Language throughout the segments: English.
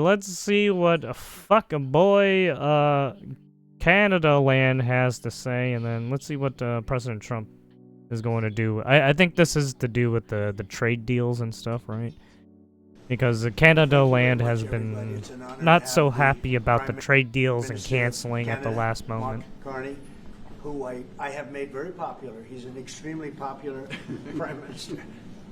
let's see what a fucking boy Canada land has to say, and then let's see what President Trump is going to do. I think this is to do with the trade deals and stuff, right? Because the Canada land has been not so happy about the trade deals and canceling at the last moment. Mark Carney, who I have made very popular. He's an extremely popular prime minister,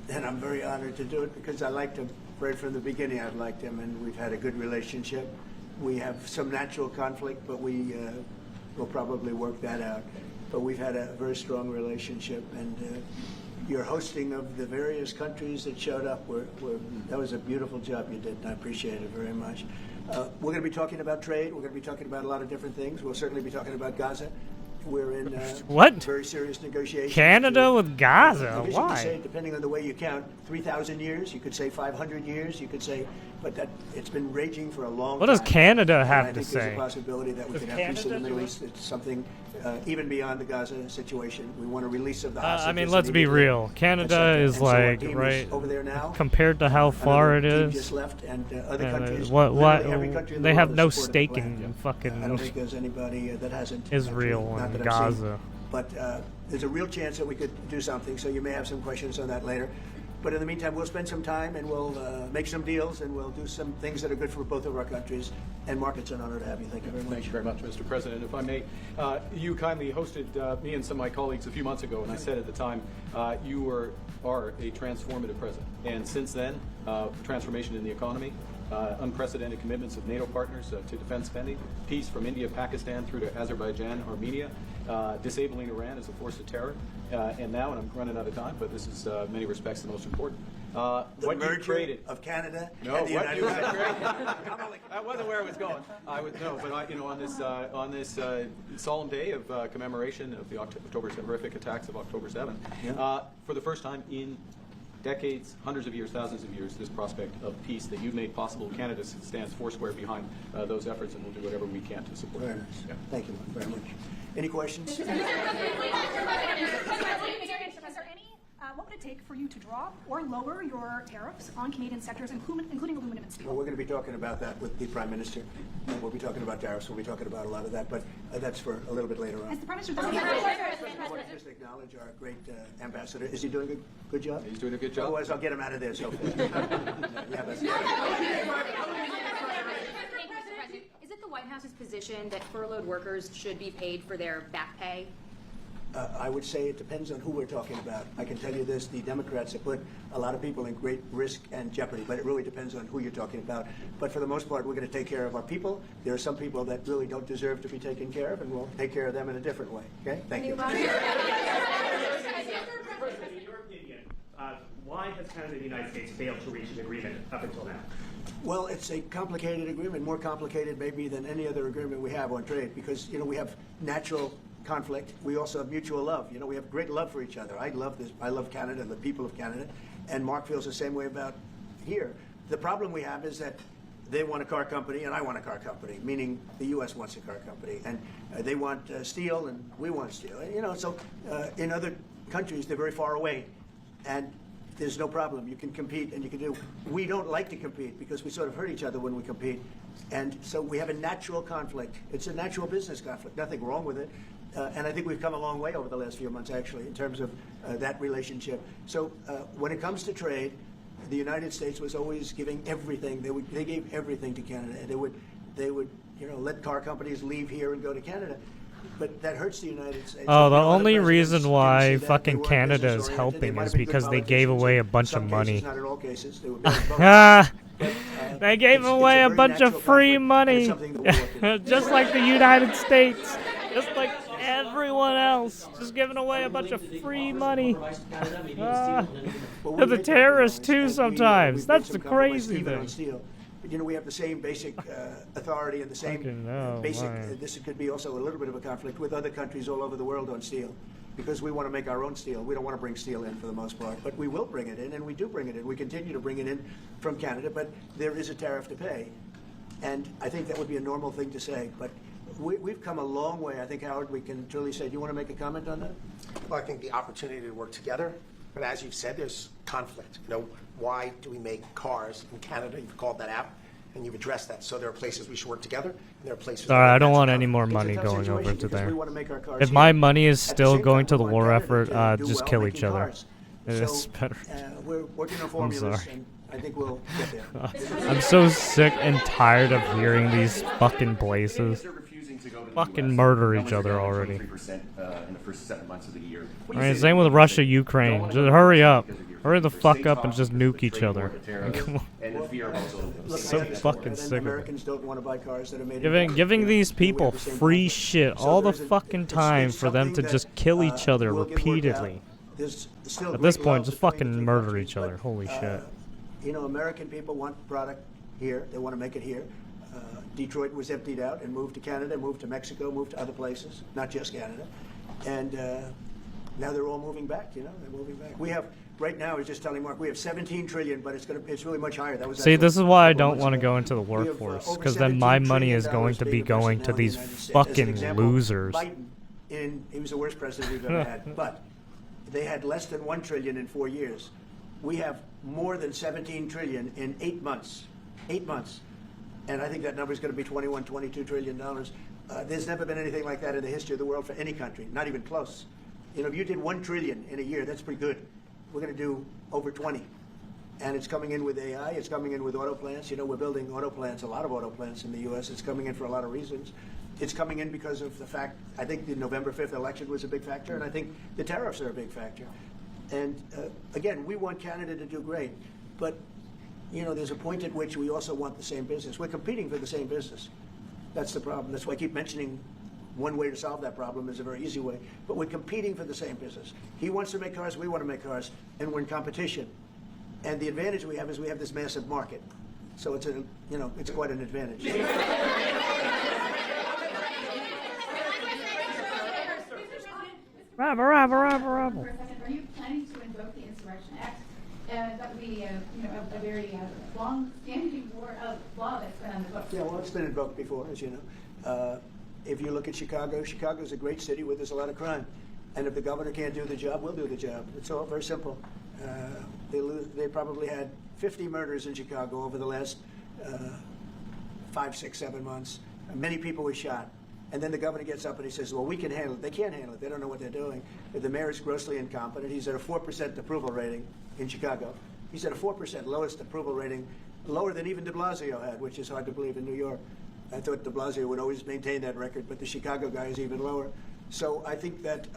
and I'm very honored to do it because I liked him right from the beginning. I've liked him, and we've had a good relationship. We have some natural conflict, but we will probably work that out. But we've had a very strong relationship, and your hosting of the various countries that showed up, that was a beautiful job you did, and I appreciate it very much. We're going to be talking about trade. We're going to be talking about a lot of different things. We'll certainly be talking about Gaza. We're in what? Very serious negotiations. Canada with Gaza? You Why? could say, depending on the way you count, 3,000 years. You could say 500 years. You could say, but that it's been raging for a long time. What does Canada And have I to think say? there's a possibility that we could have peace in the Middle East. It's something even beyond the Gaza situation. We want a release of the hostages. I mean, let's be real. Canada is so our like team is right over there now. compared to how far it Another team is. just left, and other countries. What? literally every country in the They world have has no supported the stake plan. in fucking I don't think there's anybody that hasn't. Israel actually, not and that I've seen. Gaza. But there's a real chance that we could do something, so you may have some questions on that later. But in the meantime, we'll spend some time and we'll make some deals and we'll do some things that are good for both of our countries. And Mark, it's an honor to have you. Thank you very much. Thank you very much, Mr. President. If I may, you kindly hosted me and some of my colleagues a few months ago, and I said at the time, you are a transformative president. And since then, transformation in the economy, unprecedented commitments of NATO partners to defense spending, peace from India, Pakistan through to Azerbaijan, Armenia, disabling Iran as a force of terror, and now, and I'm running out of time, but this is in many respects the most important. The what merger you created of Canada no, and the what United you States. had created. I wasn't where I was going. I was no, but on this solemn day of commemoration of the October horrific attacks of October 7th, for the first time in decades, hundreds of years, thousands of years, this prospect of peace that you've made possible. Canada stands foursquare behind those efforts, and we'll do whatever we can to support Very them. nice. Yeah. Thank you, Mark, very much. Any questions? Is there any, what would it take for you to drop or lower your tariffs on Canadian sectors, including aluminum and Well, steel? we're going to be talking about that with the Prime Minister. We'll be talking about tariffs. We'll be talking about a lot of that, but that's for a little bit later on. Has the Prime Minister I want to just acknowledge our great ambassador. Is he doing a good job? He's doing a good job. Otherwise, I'll get him out of there so fast. Yeah, that's Is it the White House's position that furloughed workers should be paid for their back pay? I would say it depends on who we're talking about. I can tell you this, the Democrats have put a lot of people in great risk and jeopardy, but it really depends on who you're talking about. But for the most part, we're going to take care of our people. There are some people that really don't deserve to be taken care of, and we'll take care of them in a different way. Okay? Thank you. President, in your opinion, why has Canada and the United States failed to reach an agreement up until now? Well, it's a complicated agreement, more complicated maybe than any other agreement we have on trade, because, we have natural conflict. We also have mutual love. We have great love for each other. I love this. I love Canada and the people of Canada, and Mark feels the same way about here. The problem we have is that they want a car company and I want a car company, meaning the U.S. wants a car company, and they want steel and we want steel. So in other countries they're very far away, and there's no problem. You can compete and you can do. We don't like to compete because we sort of hurt each other when we compete, and so we have a natural conflict. It's a natural business conflict. Nothing wrong with it. And I think we've come a long way over the last few months, actually, in terms of that relationship. So when it comes to trade, the United States was always giving everything. They gave everything to Canada. They would let car companies leave here and go to Canada. But that hurts the United States. Oh, the Other only presidents reason didn't why see that. They fucking weren't Canada is business-oriented. They helping might is have been good because they gave politicians away a in bunch some of cases, money. not in all cases. They were very both. Ah, But, they gave it's away a very bunch of natural free conflict, and money, it's something that we're working on. just like the United States, just like everyone else, just giving away a bunch of free money. Well, To we the make terrorists compromise, too and we sometimes. made That's some the compromise crazy even on thing. steel. But, we have the same basic authority and the same Fucking hell, basic. man. This could be also a little bit of a conflict with other countries all over the world on steel, because we want to make our own steel. We don't want to bring steel in for the most part, but we will bring it in, and we do bring it in. We continue to bring it in from Canada, but there is a tariff to pay, and I think that would be a normal thing to say. But we've come a long way. I think, Howard, we can truly say. Do you want to make a comment on that? Well, I think the opportunity to work together, but as you've said, there's conflict. Why do we make cars in Canada? You've called that out. and you've addressed that. So there are places we should work together, and there are places. Sorry, where I don't that's want tough. any more It's a money tough going situation over to because we there. wanna make our cars If here. my money is At the still same going time, to the we war want Canada effort, to do just well kill making each other. cars. It's So, better. we're working on formulas, sorry. and I think we'll get there. I'm so sick and tired of hearing these fucking places fucking murder each other already. In the first 7 months of the year. Alright, same with Russia, Ukraine. Just hurry up. Hurry the fuck up and just nuke each other. Come on. And the fear of also Look, So I understand fucking that, and sick of it. Americans don't want to buy cars that are made in Giving China. these people We have the same free conflict. shit So all the there's fucking it's time for them to something just that, kill each other will get worked out. repeatedly. There's still At this great point, love just between fucking the two murder countries, each other. but, Holy shit. You know, American people want product here. They want to make it here. Detroit was emptied out and moved to Canada, moved to Mexico, moved to other places, not just Canada. And now they're all moving back, you know, they're moving back. We have, right now, I was just telling Mark, we have 17 trillion, but it's really much higher. That was See, actually this is why I a couple don't months want to ago. go into the We have, workforce, over because then $17 my money trillion is going to be being going invested to now in the these United States. As an fucking example, losers. Biden, he was the worst president we've ever had, but they had less than 1 trillion in 4 years. We have more than 17 trillion in 8 months. 8 months. And I think that number is going to be 21, 22 trillion dollars. There's never been anything like that in the history of the world for any country, not even close. You know, if you did 1 trillion in a year, that's pretty good. We're going to do over 20. And it's coming in with AI, it's coming in with auto plants. You know, we're building auto plants, a lot of auto plants in the U.S. It's coming in for a lot of reasons. It's coming in because of the fact, I think the November 5th election was a big factor, and I think the tariffs are a big factor. And again, we want Canada to do great, but you know, there's a point at which we also want the same business. We're competing for the same business. That's the problem. That's why I keep mentioning one way to solve that problem is a very easy way. But we're competing for the same business. He wants to make cars, we want to make cars, and we're in competition. And the advantage we have is we have this massive market. So it's a, you know, it's quite an advantage. Rabble. For a second, are you planning to invoke the Insurrection Act? That would be, you know, a very long-standing law that's been on the books. Yeah, well, it's been invoked before, as you know. If you look at Chicago, Chicago's a great city where there's a lot of crime. And if the governor can't do the job, we'll do the job. It's all very simple. They probably had 50 murders in Chicago over the last 5, 6, 7 months. Many people were shot. And then the governor gets up and he says, well, we can handle it. They can't handle it. They don't know what they're doing. The mayor is grossly incompetent. He's at a 4% approval rating in Chicago. He's at a 4% lowest approval rating, lower than even de Blasio had, which is hard to believe in New York. I thought de Blasio would always maintain that record, but the Chicago guy is even lower. So I think that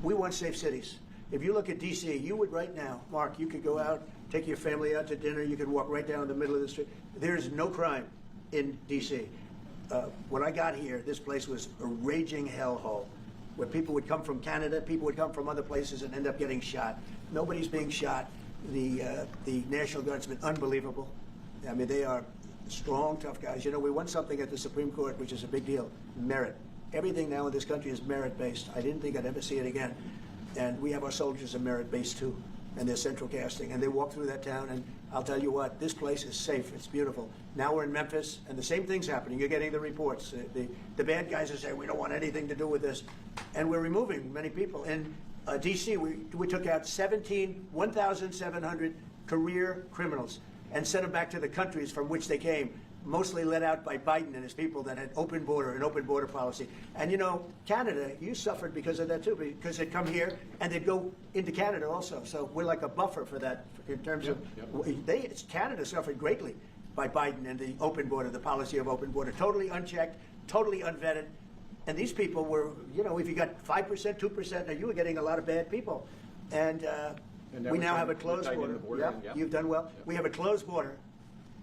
we want safe cities. If you look at D.C., you would right now, Mark, you could go out, take your family out to dinner, you could walk right down the middle of the street. There's no crime in D.C. When I got here, this place was a raging hellhole, where people would come from Canada, people would come from other places and end up getting shot. Nobody's being shot. The National Guard's been unbelievable. I mean, they are strong, tough guys. You know, we won something at the Supreme Court, which is a big deal, merit. Everything now in this country is merit-based. I didn't think I'd ever see it again. And we have our soldiers are merit-based too, and they're central casting. And they walk through that town, and I'll tell you what, this place is safe. It's beautiful. Now we're in Memphis, and the same thing's happening. You're getting the reports. The bad guys are saying, we don't want anything to do with this. And we're removing many people. In D.C., we took out 1,700 career criminals and sent them back to the countries from which they came, mostly led out by Biden and his people that had an open border policy. And you know, Canada, you suffered because of that too, because they'd come here and they'd go into Canada also. So we're like a buffer for that in terms of, Canada suffered greatly by Biden and the open border, the policy of open border, totally unchecked, totally unvetted. And these people were, you know, if you got 5%, 2%, now you were getting a lot of bad people. And we now have a closed border. You've done well. Yep. We have a closed border.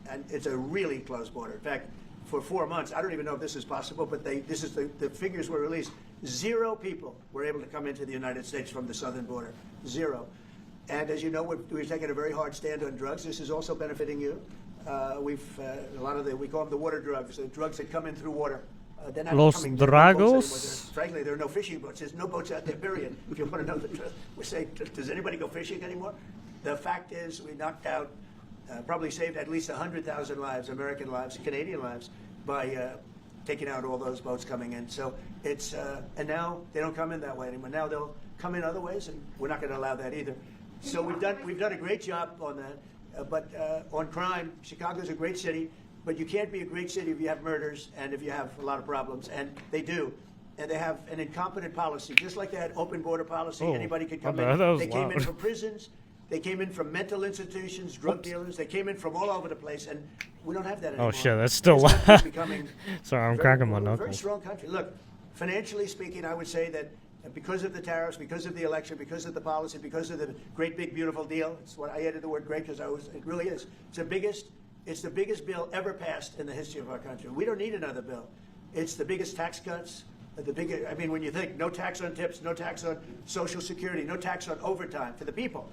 And it's a really close border. In fact, for 4 months, I don't even know if this is possible, but this is the figures were released. 0 people were able to come into the United States from the southern border. 0. And as you know, we've taken a very hard stand on drugs. This is also benefiting you. A lot of we call them the water drugs, the drugs that come in through water. They're not Los coming Dragos? Frankly, there are no fishing boats. There's no boats out there, period. If you want to know the truth, we say, does anybody go fishing anymore? The fact is, we knocked out, probably saved at least 100,000 lives, American lives, Canadian lives, by taking out all those boats coming in. So it's, and now they don't come in that way anymore. Now they'll come in other ways, and we're not going to allow that either. So we've done a great job on that. But on crime, Chicago's a great city, but you can't be a great city if you have murders and if you have a lot of problems, and they do. And they have an incompetent policy, just like they had open border policy. Oh, Anybody could my come bad, in. that was They came in loud. from prisons. They came in from mental institutions, drug dealers. They came in from all over the place, and we don't have that anymore. Oh shit, that's still This country's loud. becoming Sorry, I'm very- cracking my we're a Very knuckles. strong country. Look, financially speaking, I would say that because of the tariffs, because of the election, because of the policy, because of the great big beautiful deal. It's what I added the word great because it really is. It's the biggest bill ever passed in the history of our country. We don't need another bill. It's the biggest tax cuts. I mean, when you think no tax on tips, no tax on Social Security, no tax on overtime for the people.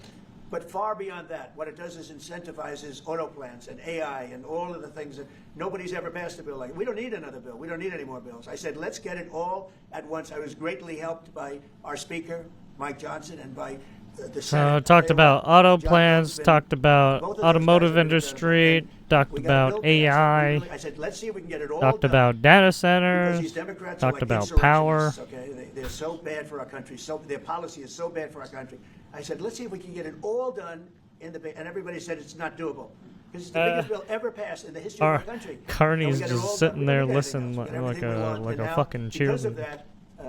But far beyond that, what it does is incentivizes auto plans and AI and all of the things that nobody's ever passed a bill like. We don't need another bill. We don't need any more bills. I said, let's get it all at once. I was greatly helped by our speaker, Mike Johnson, and by the Senate. Talked They about were- auto John plans, Johnson, talked about both of those automotive guys have been industry, done. talked We got a about bill passed, and we AI, really- I said, let's see if we can get it all talked done. about data Because centers, these Democrats talked are like about power. insurrectionists, okay? They're so bad for our country. So their policy is so bad for our country. I said, let's see if we can get it all done and everybody said it's not doable. Because it's the biggest bill ever passed in the history of our country. Carney's And we got it all just done. sitting We there don't need anything listening else. We got like everything we want. a And now, fucking because of cheerleader. that,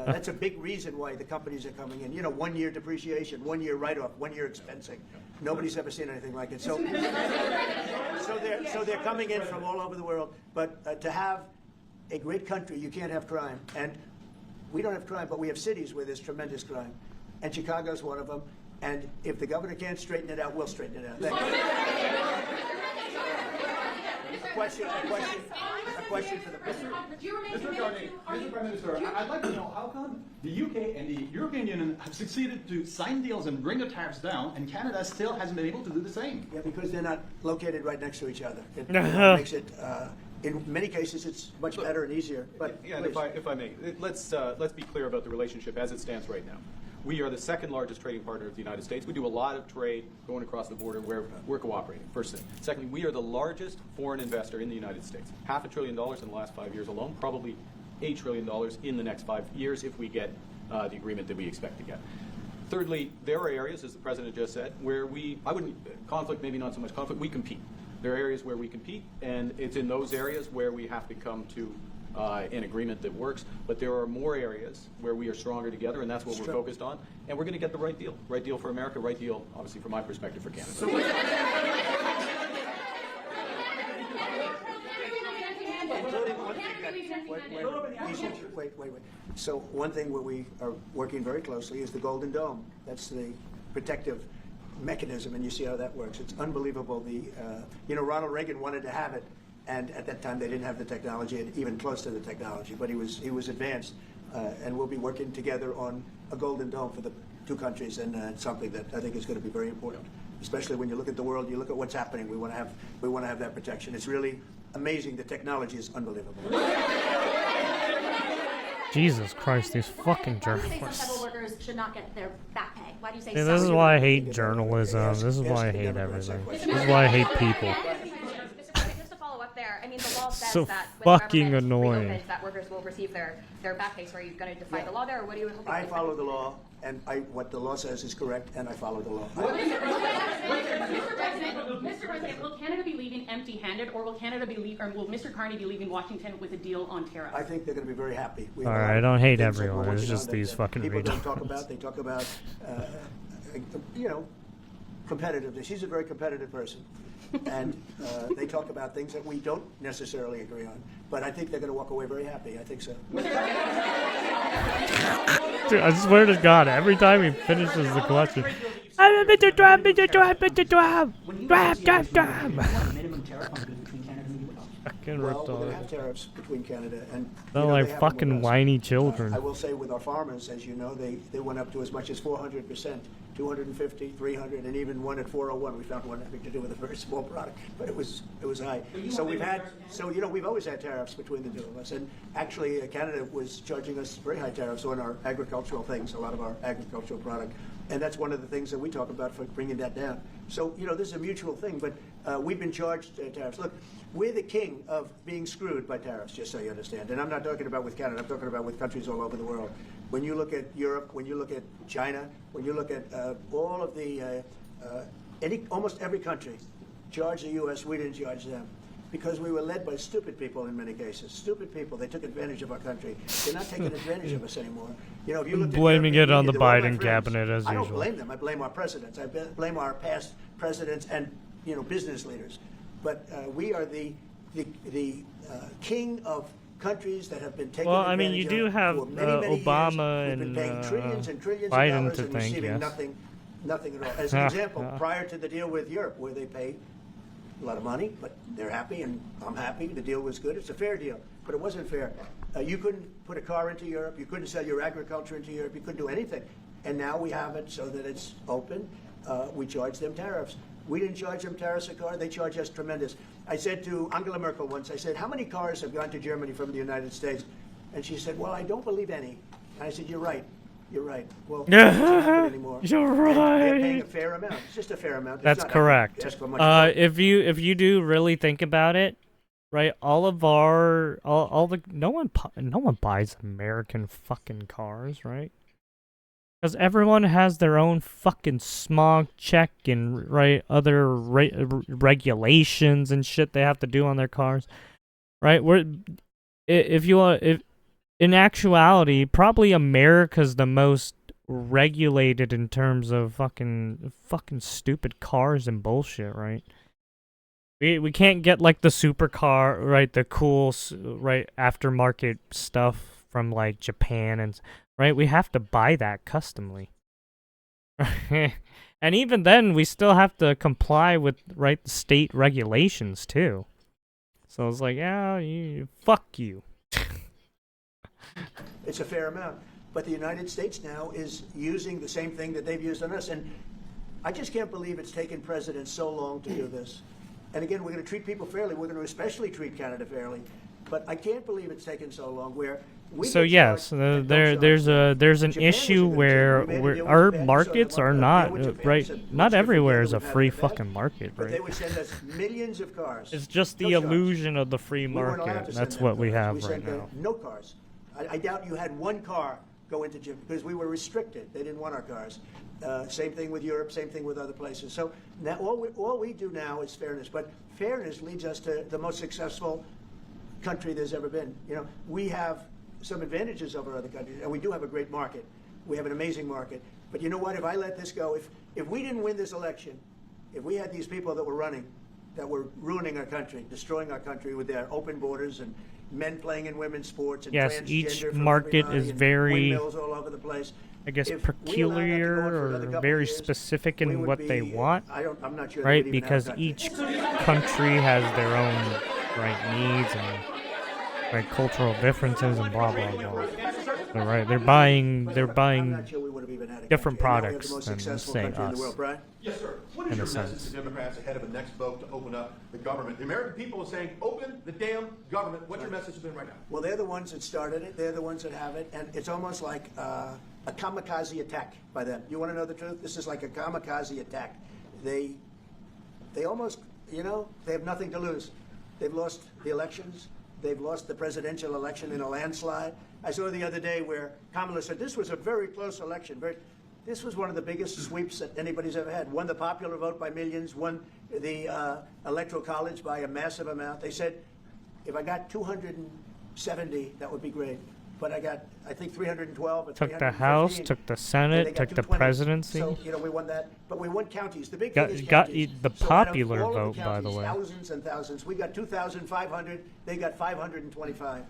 that's a big reason why the companies are coming in. 1 year depreciation, 1 year write-off, 1 year expensing. Nobody's ever seen anything like it. So they're coming in from all over the world. But to have a great country, you can't have crime. And we don't have crime, but we have cities where there's tremendous crime. And Chicago's one of them. And if the governor can't straighten it out, we'll straighten it out. Thank you. A question for the president. Mr. Carney, Mr. Prime Minister, I'd like to know how come the UK and the European Union have succeeded to sign deals and bring the tariffs down, and Canada still hasn't been able to do the same? Yeah, because they're not located right next to each other. It makes it, in many cases, it's much better and easier. But Yeah, and if I may, let's be clear about the relationship as it stands right now. We are the second largest trading partner of the United States. We do a lot of trade going across the border where we're cooperating, first thing. Secondly, we are the largest foreign investor in the United States. $500 billion in the last 5 years alone, probably $8 trillion in the next 5 years if we get the agreement that we expect to get. Thirdly, there are areas, as the President just said, where conflict, maybe not so much conflict, we compete. There are areas where we compete, and it's in those areas where we have to come to an agreement that works. But there are more areas where we are stronger together, and that's what we're focused on. And we're going to get the right deal. Right deal for America, right deal, obviously, from my perspective, for Canada. Wait. So one thing where we are working very closely is the Golden Dome. That's the protective mechanism, and you see how that works. It's unbelievable. Ronald Reagan wanted to have it, and at that time they didn't have the technology, even close to the technology, but he was advanced, and we'll be working together on a Golden Dome for the two countries, and it's something that I think is going to be very important. Especially when you look at the world, you look at what's happening. We want to have that protection. It's really amazing. The technology is unbelievable. Jesus Christ, these fucking Why do you say some journalists. federal workers should not get their back pay? Why do you say Yeah, some? this is why I hate journalism. This is why I hate everything. This is why I hate people. Just to follow up there, I mean, the law says So that when the fucking government annoying. reopens, that workers will receive their back pay. So are you going to defy the law there, or what do you hope? I follow the law, and what the law says is correct, and I follow the law. Mr. President, will Canada be leaving empty-handed, or will Mr. Carney be leaving Washington with a deal on tariffs? I think they're going to be very happy. We All have a right, lot I don't of hate things that we're everyone. It's working just on these that fucking people don't talk retards. about. They talk about, competitiveness. She's a very competitive person, and they talk about things that we don't necessarily agree on. But I think they're going to walk away very happy. I think so. Dude, I swear to God, every time he finishes the question, Mr. Trump, Mr. Trump, Mr. Trump, Trump. Minimum tariff on goods between Canada and the U.S. Fucking Well, we're going to retarded. have tariffs between Canada and. They're they like have them fucking with us. whiny children. I will say with our farmers, as you know, they went up to as much as 400%, 250, 300, and even one at 401. We found one having to do with a very small product, but it was high. So we've always had tariffs between the two of us, and actually Canada was charging us very high tariffs on our agricultural things, a lot of our agricultural product, and that's one of the things that we talk about for bringing that down. So this is a mutual thing, but we've been charged tariffs. Look, we're the king of being screwed by tariffs, just so you understand. And I'm not talking about with Canada. I'm talking about with countries all over the world. When you look at Europe, when you look at China, when you look at all of the almost every country charged the U.S., we didn't charge them. Because we were led by stupid people in many cases. Stupid people. They took advantage of our country. They're not taking advantage of us anymore. You know, if you look at Blaming Europe, it on the they're all my Biden friends. cabinet as I don't usual. blame them. I blame our presidents. I blame our past presidents and, you know, business leaders. But we are the king of countries that have been taken Well, I advantage mean, you of do have for many Obama years. We've been and paying trillions and trillions Biden of dollars to and thank, receiving yes. nothing at all. As an example, prior to the deal with Europe, where they paid a lot of money, but they're happy and I'm happy. The deal was good. It's a fair deal, but it wasn't fair. You couldn't put a car into Europe. You couldn't sell your agriculture into Europe. You couldn't do anything. And now we have it so that it's open. We charge them tariffs. We didn't charge them tariffs a car. They charge us tremendous. I said to Angela Merkel once, I said, how many cars have gone to Germany from the United States? And she said, well, I don't believe any. And I said, you're right. You're right. Well, it doesn't happen anymore. You're And they're paying right. a fair amount. It's just a fair amount. It's That's not correct. ask for much more. If you do really think about it, right? All the no one buys American fucking cars, right? Because everyone has their own fucking smog check and other regulations and shit they have to do on their cars, right? If in actuality, probably America's the most regulated in terms of fucking stupid cars and bullshit, right? We can't get like the supercar, right? The cool, aftermarket stuff from like Japan and right. We have to buy that customly, and even then, we still have to comply with the state regulations too. So it's like, yeah, fuck you. It's a fair amount. But the United States now is using the same thing that they've used on us. And I just can't believe it's taken presidents so long to do this. And again, we're going to treat people fairly. We're going to especially treat Canada fairly. But I can't believe it's taken so long where we So get yes, charged and don't charge. there's an Japan issue was a good where example. We made a deal with our Japan, markets so are the not deal with Japan right. is a much Not different everywhere deal is a than we've had free in the past. fucking market, But they right? would send us millions of cars. It's just the No charge. illusion of the free We weren't allowed market. to send That's them what we cars. have We right sent now. no cars. I doubt you had one car go into Japan because we were restricted. They didn't want our cars. Same thing with Europe. Same thing with other places. So now all we do now is fairness. But fairness leads us to the most successful country there's ever been. You know, we have some advantages over other countries, and we do have a great market. We have an amazing market. But you know what? If I let this go, if we didn't win this election, if we had these people that were running, that were ruining our country, destroying our country with their open borders and men playing in women's sports and Yes, transgender each from market everybody is and very, windmills all over the place. I guess, If we allowed that to go on peculiar for another or couple very of years, specific we in would what they be, want, I'm not sure right? they would even have Because a country. each country has their own needs and cultural differences and blah blah blah. So, right, they're buying I'm not sure we would have even had a different country. And now we have products the most than, successful say, country in the us. world, Brian. Yes, sir. What In is a your message sense. to Democrats ahead of the next vote to open up the government? The American people are saying, open the damn government. What's your message been right now? Well, they're the ones that started it. They're the ones that have it. And it's almost like a kamikaze attack by them. You want to know the truth? This is like a kamikaze attack. They almost, they have nothing to lose. They've lost the elections. They've lost the presidential election in a landslide. I saw the other day where Kamala said this was a very close election. This was one of the biggest sweeps that anybody's ever had. Won the popular vote by millions, won the Electoral College by a massive amount. They said, if I got 270, that would be great. But I got, I think, 312 or Took the 315. House, took the And they Senate, got took the 220. presidency. So, we won that. But we won counties. The big Got- thing is got counties. the So out of popular all of vote, the by the counties, way. Thousands and thousands. We got 2,500. They got 525.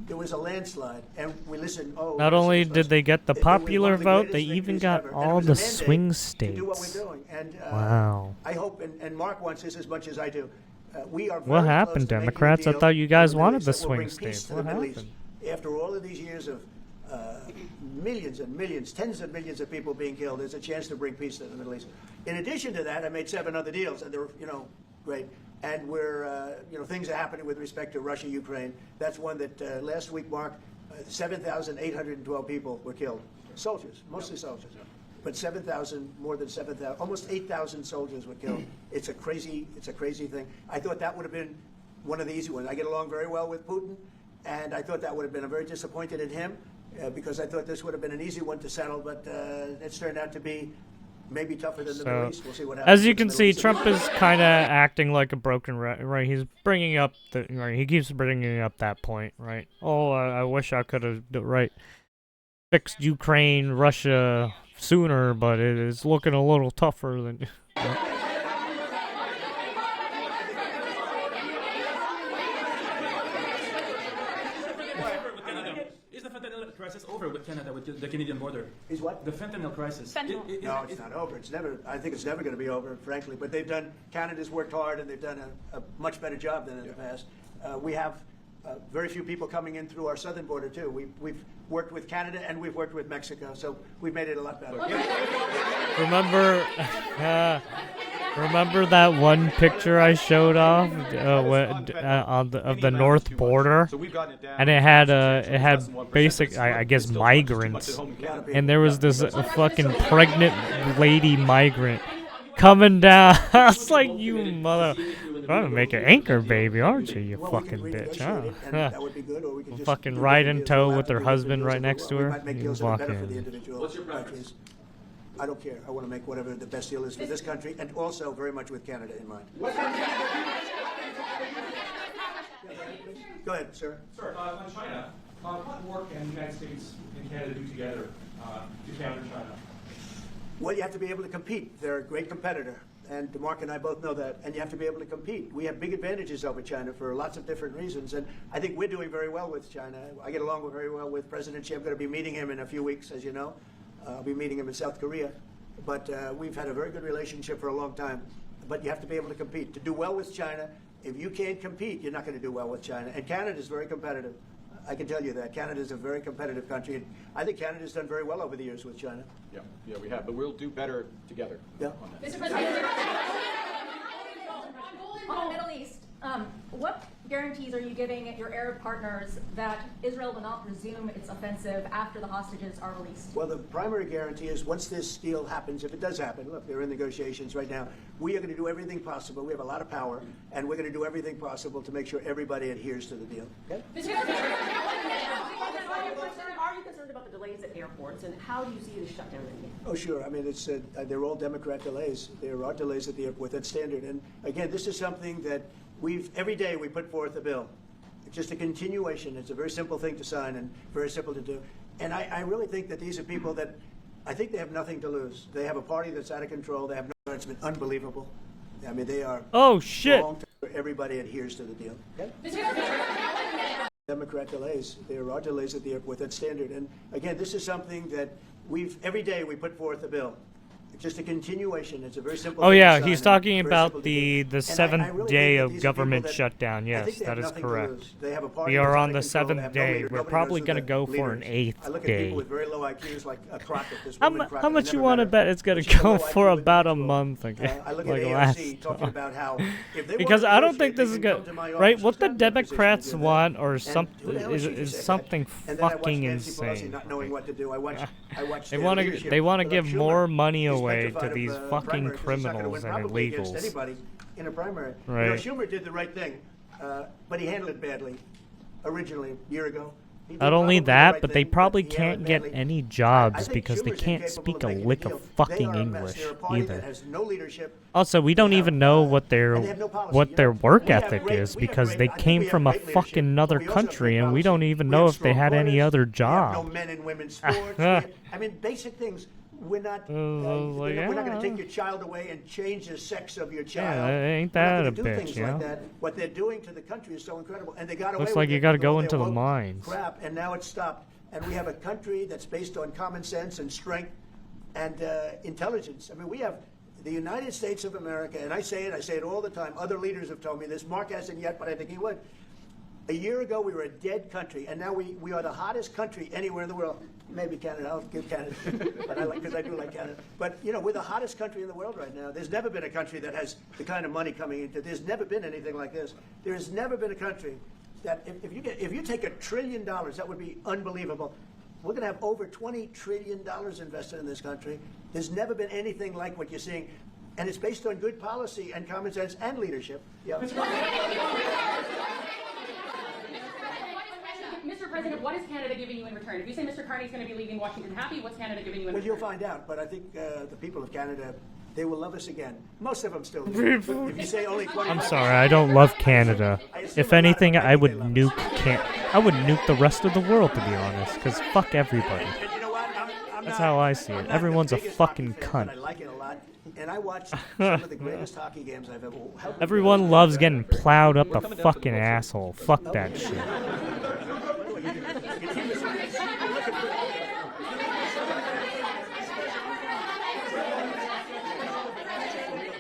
There was a landslide. And we listened, Not only did they get the It was popular one of the vote, they greatest even victories got ever. And it all was a the mandate swing to do what we're states. doing. And Wow. I hope, and Mark wants this as much as I do. We are What very happened, close to making a Democrats? I deal thought you with guys the Middle wanted East the that will swing bring peace states. to the What Middle happened? East. After all of these years of millions and millions, tens of millions of people being killed, there's a chance to bring peace to the Middle East. In addition to that, I made 7 other deals, and they're, great. And we're, things are happening with respect to Russia, Ukraine. That's one that last week, Mark, 7,812 people were killed. Soldiers, mostly soldiers. But 7,000, more than 7,000, almost 8,000 soldiers were killed. It's a crazy thing. I thought that would have been one of the easy ones. I get along very well with Putin, and I thought that would have been, I'm very disappointed in him because I thought this would have been an easy one to settle, but it's turned out to be maybe tougher than the So, Middle East. We'll see what happens. as you in the can Middle see, East. Trump is kind of acting like a broken right. He's bringing up he keeps bringing up that point, right? Oh, I wish I could have fixed Ukraine, Russia sooner, but it is looking a little tougher than. Is the fentanyl crisis over with Canada, with the Canadian border? Is what? The fentanyl crisis. Fentanyl. No, it's not over. It's never. I think it's never going to be over, frankly. But they've done. Canada's worked hard, and they've done a much better job than in the past. We have very few people coming in through our southern border too. We've worked with Canada and we've worked with Mexico, so we've made it a lot better. Remember that one picture I showed off of the north border, and it had basic, I guess, migrants, and there was this fucking pregnant lady migrant coming down. I was like, you mother, you're gonna make an anchor baby, aren't you, you fucking bitch, huh? That would be good, or we could just Fucking do right what we in do, tow go with after her the husband individuals right and next to we her. might make You deals that are better for the fucking- individual What's your preference? countries. I don't care. I want to make whatever the best deal is for this country, and also very much with Canada in mind. Go ahead, sir. Sir, on China, what work can the United States and Canada do together to counter China? Well, you have to be able to compete. They're a great competitor, and Mark and I both know that, and you have to be able to compete. We have big advantages over China for lots of different reasons, and I think we're doing very well with China. I get along very well with President Xi. I'm going to be meeting him in a few weeks, as you know. I'll be meeting him in South Korea, but we've had a very good relationship for a long time, but you have to be able to compete. To do well with China, if you can't compete, you're not going to do well with China, and Canada is very competitive. I can tell you that. Canada is a very competitive country, and I think Canada's done very well over the years with China. Yeah, we have, but we'll do better together. Yeah. Mr. President, on the Middle East, what guarantees are you giving your Arab partners that Israel will not resume its offensive after the hostages are released? Well, the primary guarantee is once this deal happens, if it does happen, look, they're in negotiations right now, we are going to do everything possible. We have a lot of power, and we're going to do everything possible to make sure everybody adheres to the deal. Okay? Are you concerned about the delays at airports, and how do you see the shutdown ending? Oh, sure. I mean, it's they're all Democrat delays. There are delays at the airport. That's standard. And again, this is something that every day we put forth a bill. It's just a continuation. It's a very simple thing to sign and very simple to do. And I really think that these are people that I think they have nothing to lose. They have a party that's out of control. They have no. It's been unbelievable. I mean, they are. Oh shit! Everybody adheres to the deal. Okay? Democrat delays. There are delays at the airport. That's standard. And again, this is something that every day we put forth a bill. It's just a continuation. It's a very simple. Oh thing to yeah, sign he's and talking very about simple to do. the And I seventh really day think that of these are people government that shutdown. I Yes, think they that have is nothing to correct. lose. They have a party We that's are out on of the control. They seventh have no day. leader. We're Nobody probably knows gonna who go the for an leader is. eighth I look at day. people with very low IQs like Crockett. This How, woman how Crockett, much I you never want to met her. bet it's gonna She's a go low for IQ about a individual. month again, I look like at last AOC talking time. about how if they Because want to I don't think negotiate, this they is can good, come to my right? office. What It's the not in their position to Democrats do that. want or And something who the hell is she to is say that? something And then I watched fucking Nancy Pelosi insane. not knowing what to do. I watched They their want to leadership. they want to Look, give Schumer more money is away to petrified of, these fucking primary 'cause he's not gonna criminals win and probably against illegals. anybody in a primary. Right. You know, Schumer did the right thing, but he handled it badly. Originally, a year ago. He did Not only probably the that, right but they thing, probably he handled can't it get badly. any I jobs think because they Schumer's can't incapable speak a of making lick deal. of They fucking are a mess. English They're a party that either. has no leadership. Also, we don't They even have, know what their and they have no policy, what you their know. work We have ethic great- is we have because great- they I think came we have from a great leadership, fucking another but we also have country great and we policy. don't even We know have if they strong had any borders. other We have no job. men and women's sports. I mean, basic things. We're not. like, We're not going yeah. to take your child away and change the sex of your Yeah, child. ain't We're not that gonna a do bitch, things you like know? that. What they're doing to the country is so incredible, and they got away Looks with like you it gotta with go all into their the woke mines. Crap, and now it's stopped. And we have a country that's based on common sense and strength and intelligence. I mean, we have the United States of America, and I say it all the time. Other leaders have told me this. Mark hasn't yet, but I think he would. A year ago, we were a dead country, and now we are the hottest country anywhere in the world. Maybe Canada. I'll give Canada, but because I do like Canada. But you know, we're the hottest country in the world right now. There's never been a country that has the kind of money coming into. There's never been anything like this. There has never been a country that if you take $1 trillion, that would be unbelievable. We're going to have over $20 trillion invested in this country. There's never been anything like what you're seeing, and it's based on good policy and common sense and leadership. Yeah. Mr. President, what is Canada giving you in return? If you say Mr. Carney's going to be leaving Washington happy, what's Canada giving you in Well, return? you'll find out, but I think the people of Canada, they will love us again. Most of them still do. But if you say only 25%, I'm sorry, I don't love Canada. If anything, I would nuke I would nuke the rest of the world, to be honest, because fuck everybody. And you know what? That's how I see it. Everyone's a fucking cunt. I like it a lot, and I watched some of the greatest hockey games I've ever. Everyone loves getting plowed up a fucking asshole. Fuck that shit.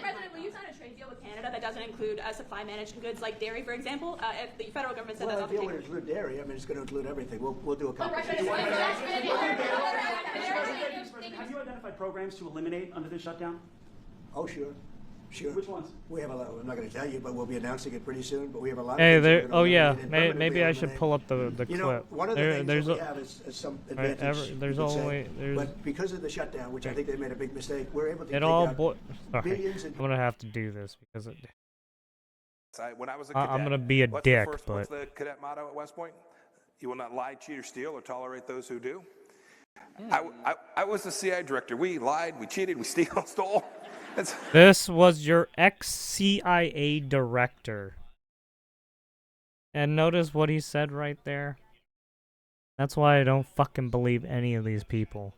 President, will you sign a trade deal with Canada that doesn't include supply managed goods like dairy, for example? If the federal government said Well, that's if off you the would table. include dairy, I mean, it's going to include everything. We'll do a comprehensive. Have you identified programs to eliminate under the shutdown? Oh, sure. Sure. Which ones? We have a lot. I'm not going to tell you, but we'll be announcing it pretty soon. But we have a lot. Hey, of there. things Oh yeah, eliminate and permanently maybe I should eliminate. pull up the You clip. know, one of the things there's that we have is some right, advantage. there's you could say. only there's But because of the shutdown, which I think they made a big mistake, we're able to it take all. out Sorry, billions I'm gonna have to do this because it. When I was a cadet, I'm gonna be a what's dick, what's but the cadet motto at West Point? You will not lie, cheat, or steal, or tolerate those who do. I was the CIA director. We lied, we cheated, we stole. this was your ex-CIA director. And notice what he said right there. That's why I don't fucking believe any of these people.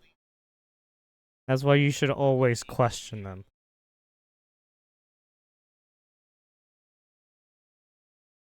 That's why you should always question them.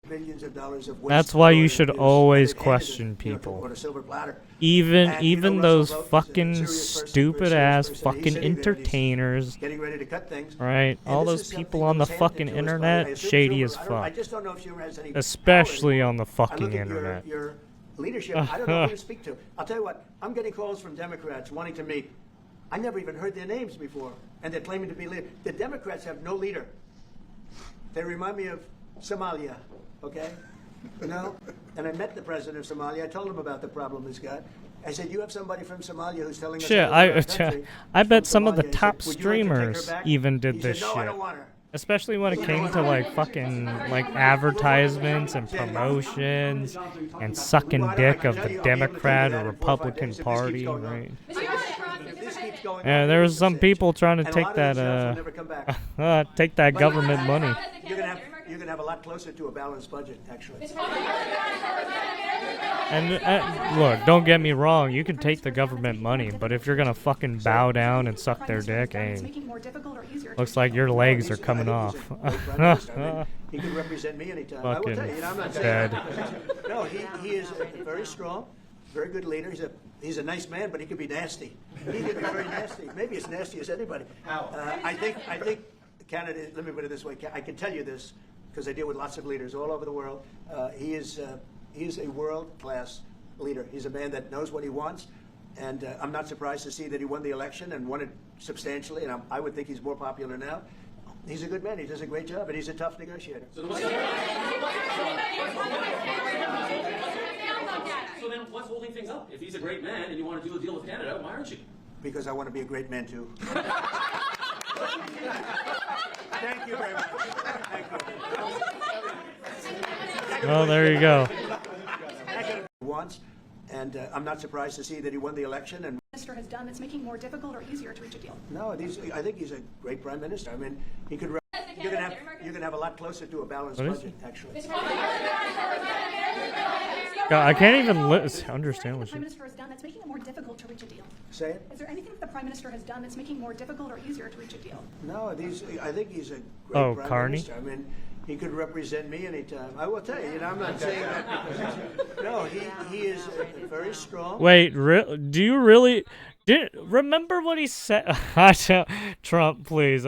billions of dollars of waste. That's why you going should into always they've handed it, question you know, people. on a silver platter. Even And, you know, Russell those Brot is a fucking serious person, stupid very serious ass person. He's fucking sitting there and he's entertainers, getting ready to cut things. right? And All this those is people something on the that was handed fucking to us by, I internet, assume, shady Schumer. as I fuck. just don't know if Schumer has any Especially power on the anymore. I fucking look at internet. your leadership. I don't know who to speak to. I'll tell you what. I'm getting calls from Democrats wanting to meet. I never even heard their names before, and they're claiming to be leader. The Democrats have no leader. They remind me of Somalia. Okay. You know, and I met the president of Somalia. I told him about the problem he's got. I said, "You have somebody from Somalia who's telling us." Shit, all about our country. I bet From some of the Somalia." He top said, "Would you like to take her streamers back?" even did He this said, "No, I shit. don't want her." Especially when it came to like fucking like advertisements and promotions and sucking dick of the Democrat or Republican Party, right? Yeah, there was some people trying to take that take that government money. You're gonna have a lot closer to a balanced budget, actually. And look, don't get me wrong, you can take the government money, but if you're gonna fucking bow down and suck their dick, hey, looks like your legs are coming off. He could represent me anytime. I will Fucking tell you, I'm not dead. saying. No, he is a very strong, very good leader. He's a nice man, but he could be nasty. He could be very nasty. Maybe as nasty as anybody. I think Canada. Let me put it this way. I can tell you this because I deal with lots of leaders all over the world. He is a world-class leader. He's a man that knows what he wants, and I'm not surprised to see that he won the election and won it substantially. And I would think he's more popular now. He's a good man. He does a great job, and he's a tough negotiator. So then what's holding things up? If he's a great man and you want to do a deal with Canada, why aren't you? Because I want to be a great man, too. Thank you very much. Thank you. Well, there you go. Once, and I'm not surprised to see that he won the election. And Minister has done that's making it more difficult or easier to reach a deal. no, I think he's a great prime minister. I mean, he could. You're gonna have a lot closer to a balanced What is budget, actually. God, I can't even understand what The Prime she. Minister has done that's making it more difficult to reach a deal. Say it. Is there anything that the Prime Minister has done that's making it more difficult or easier to reach a deal? No, I think he's a great Oh, prime Carney? minister. I mean, he could represent me anytime. I will tell you. I'm not saying that because no, he is very strong. Wait, do you really? Remember what he said? Trump, please.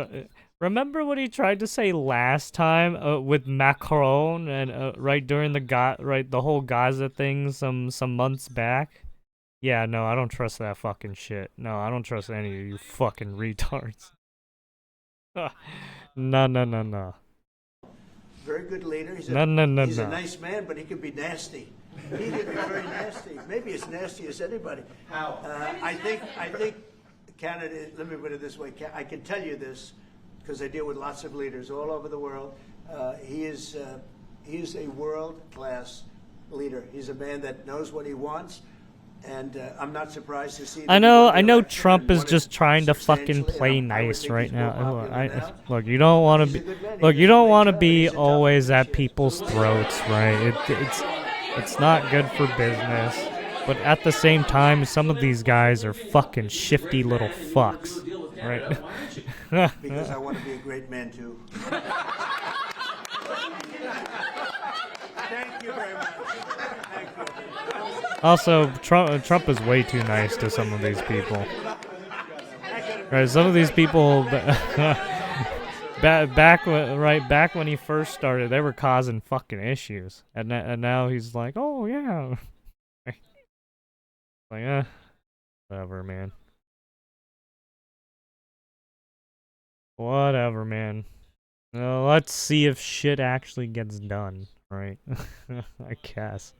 Remember what he tried to say last time with Macron and right during the whole Gaza thing some months back? Yeah, no, I don't trust that fucking shit. No, I don't trust any of you fucking retards. No. Very good leader. He's No. a nice man, but he could be nasty. He could be very nasty. Maybe as nasty as anybody. How? I think Canada. Let me put it this way. I can tell you this because I deal with lots of leaders all over the world. He is a world-class leader. He's a man that knows what he wants, and I'm not surprised to see. I know Trump is just trying to fucking play nice right now. Look, you don't want to be, you don't want to be always at people's throats, right? It's not good for business. But at the same time, some of these guys are fucking shifty little fucks, right? Because I want to be a great man too. Thank you very much. Thank you. Also, Trump is way too nice to some of these people. Right, some of these people, back when he first started, they were causing fucking issues, and now he's like, oh yeah, like whatever, man. Whatever, man. Let's see if shit actually gets done, right? I guess.